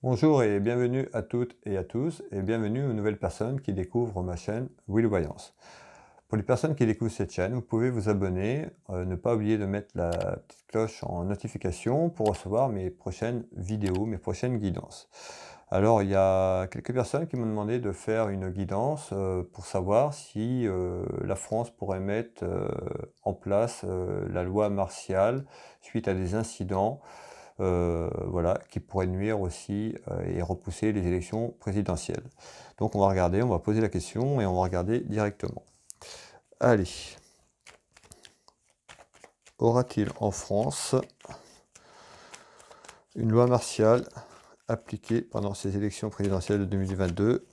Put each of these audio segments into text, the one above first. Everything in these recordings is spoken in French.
Bonjour et bienvenue à toutes et à tous et bienvenue aux nouvelles personnes qui découvrent ma chaîne Will Voyance. Pour les personnes qui découvrent cette chaîne, vous pouvez vous abonner, ne pas oublier de mettre la petite cloche en notification pour recevoir mes prochaines vidéos, mes prochaines guidances. Alors il y a quelques personnes qui m'ont demandé de faire une guidance pour savoir si la France pourrait mettre en place la loi martiale suite à des incidents voilà, qui pourrait nuire aussi et repousser les élections présidentielles. Donc on va regarder, on va poser la question et on va regarder directement. Allez. Aura-t-il en France une loi martiale appliquée pendant ces élections présidentielles de 2022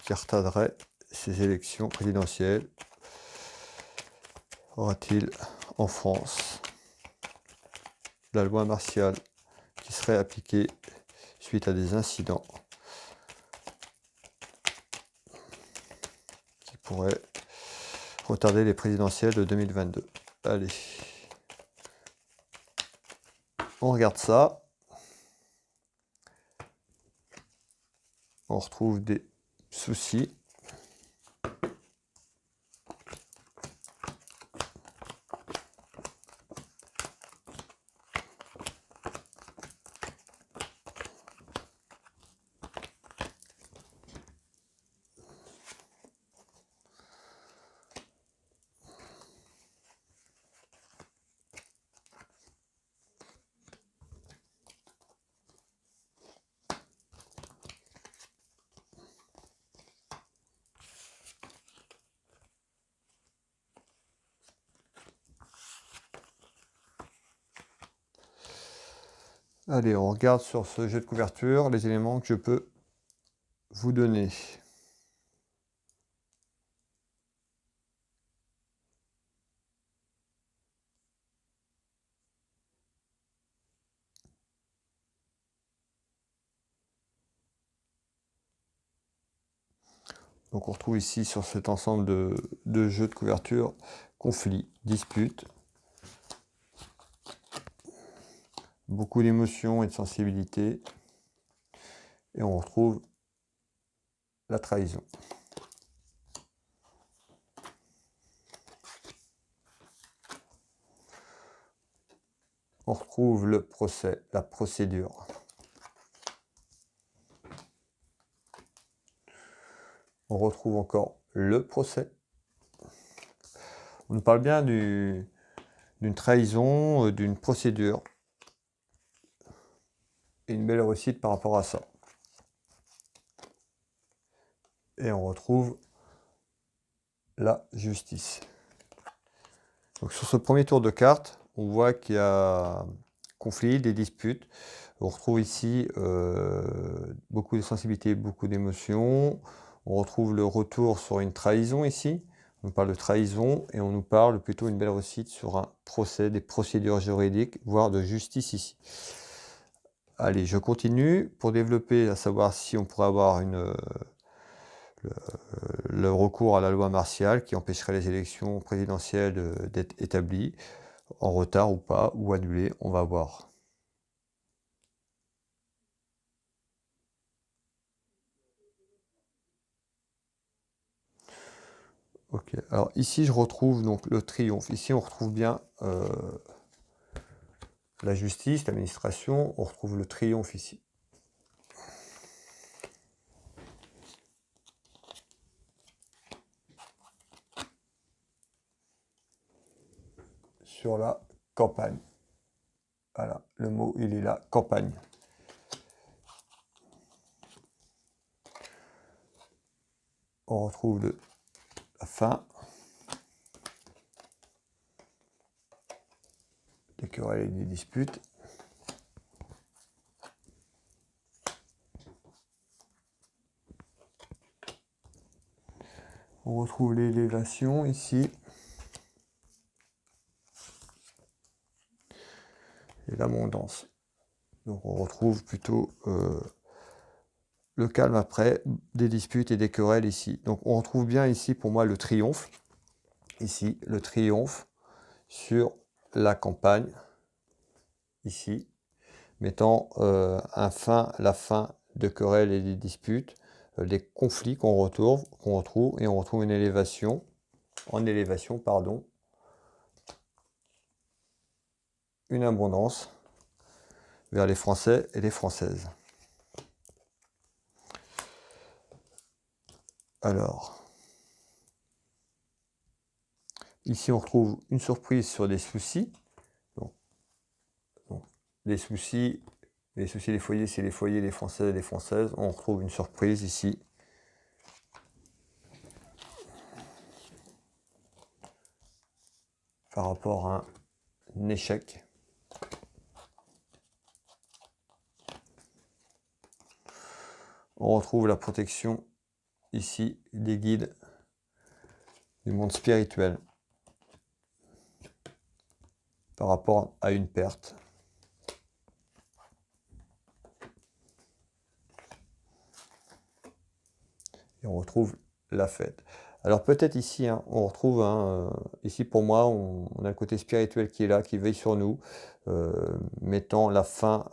qui retarderait ces élections présidentielles? Aura-t-il en France la loi martiale qui serait appliquée suite à des incidents qui pourraient retarder les présidentielles de 2022? Allez, on regarde ça. On retrouve des soucis. Allez, on regarde sur ce jeu de couverture les éléments que je peux vous donner. Donc on retrouve ici sur cet ensemble de jeux de couverture, conflits, disputes, beaucoup d'émotions et de sensibilité, et on retrouve la trahison. On retrouve le procès, la procédure. On retrouve encore le procès. On nous parle bien d'une trahison, d'une procédure. Et une belle réussite par rapport à ça. Et on retrouve la justice. Donc sur ce premier tour de cartes, on voit qu'il y a conflit, des disputes. On retrouve ici beaucoup de sensibilité, beaucoup d'émotions. On retrouve le retour sur une trahison ici. On nous parle de trahison et on nous parle plutôt une belle réussite sur un procès, des procédures juridiques, voire de justice ici. Allez, je continue pour développer, à savoir si on pourrait avoir le recours à la loi martiale qui empêcherait les élections présidentielles d'être établies, en retard ou pas, ou annulées, on va voir. Ok, alors ici je retrouve donc le triomphe. Ici on retrouve bien la justice, l'administration, on retrouve le triomphe ici. Sur la campagne. Voilà, le mot il est là, campagne. On retrouve la fin. Des querelles et des disputes. On retrouve l'élévation ici. Et l'abondance. Donc on retrouve plutôt le calme après, des disputes et des querelles ici. Donc on retrouve bien ici pour moi le triomphe. Ici, le triomphe sur la campagne. Ici, mettant la fin de querelles et des disputes, des conflits qu'on retrouve, et on retrouve une élévation, pardon, une abondance vers les Français et les Françaises. Alors, ici on retrouve une surprise sur des soucis. Les soucis, les foyers, c'est les foyers, les Français et les Françaises. On retrouve une surprise ici. Par rapport à un échec. On retrouve la protection ici des guides du monde spirituel par rapport à une perte. Et on retrouve la fête. Alors peut-être ici, hein, on retrouve, ici pour moi, on a le côté spirituel qui est là, qui veille sur nous, mettant la fin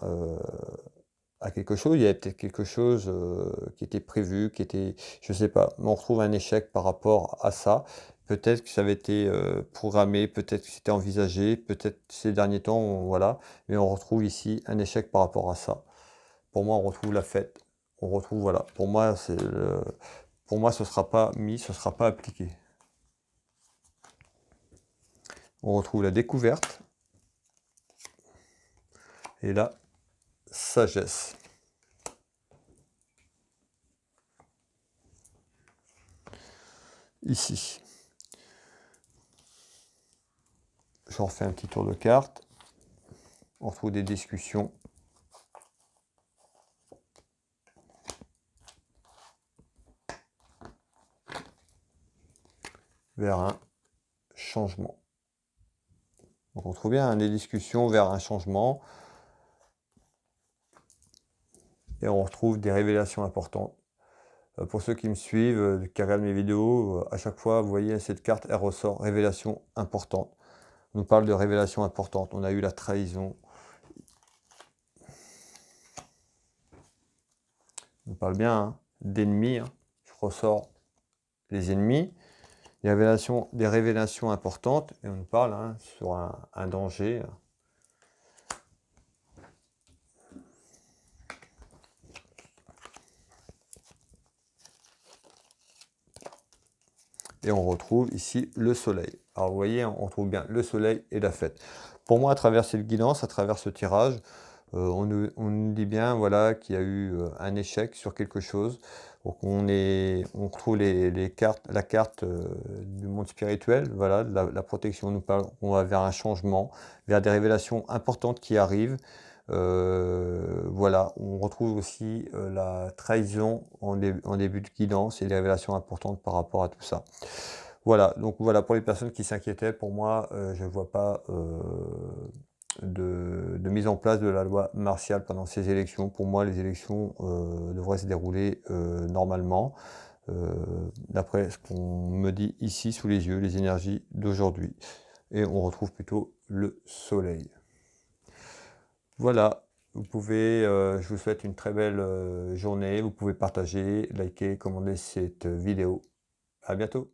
à quelque chose. Il y avait peut-être quelque chose qui était prévu, qui était, je sais pas, mais on retrouve un échec par rapport à ça. Peut-être que ça avait été programmé, peut-être que c'était envisagé, peut-être ces derniers temps, voilà, mais on retrouve ici un échec par rapport à ça. Pour moi, on retrouve la fête. On retrouve, voilà, pour moi, pour moi, ce ne sera pas mis, ce ne sera pas appliqué. On retrouve la découverte et la sagesse. Ici. Je refais un petit tour de carte. On retrouve des discussions. Vers un changement. Donc on trouve bien des discussions vers un changement. Et on retrouve des révélations importantes. Pour ceux qui me suivent, qui regardent mes vidéos, à chaque fois, vous voyez, cette carte, elle ressort révélation importante. On nous parle de révélation importante. On a eu la trahison. On parle bien hein, d'ennemis. Hein. Je ressors les ennemis. Des révélations importantes. Et on nous parle hein, sur un danger. Et on retrouve ici le soleil. Alors vous voyez, on retrouve bien le soleil et la fête. Pour moi, à travers cette guidance, à travers ce tirage, on nous dit bien voilà, qu'il y a eu un échec sur quelque chose. Donc on retrouve la carte du monde spirituel, voilà, la protection. On va vers un changement, vers des révélations importantes qui arrivent. Voilà, on retrouve aussi la trahison en début de guidance et les révélations importantes par rapport à tout ça. Voilà, donc voilà, pour les personnes qui s'inquiétaient, pour moi, je ne vois pas de mise en place de la loi martiale pendant ces élections. Pour moi, les élections devraient se dérouler normalement, d'après ce qu'on me dit ici sous les yeux, les énergies d'aujourd'hui. Et on retrouve plutôt le soleil. Voilà, je vous souhaite une très belle journée. Vous pouvez partager, liker, commenter cette vidéo. À bientôt.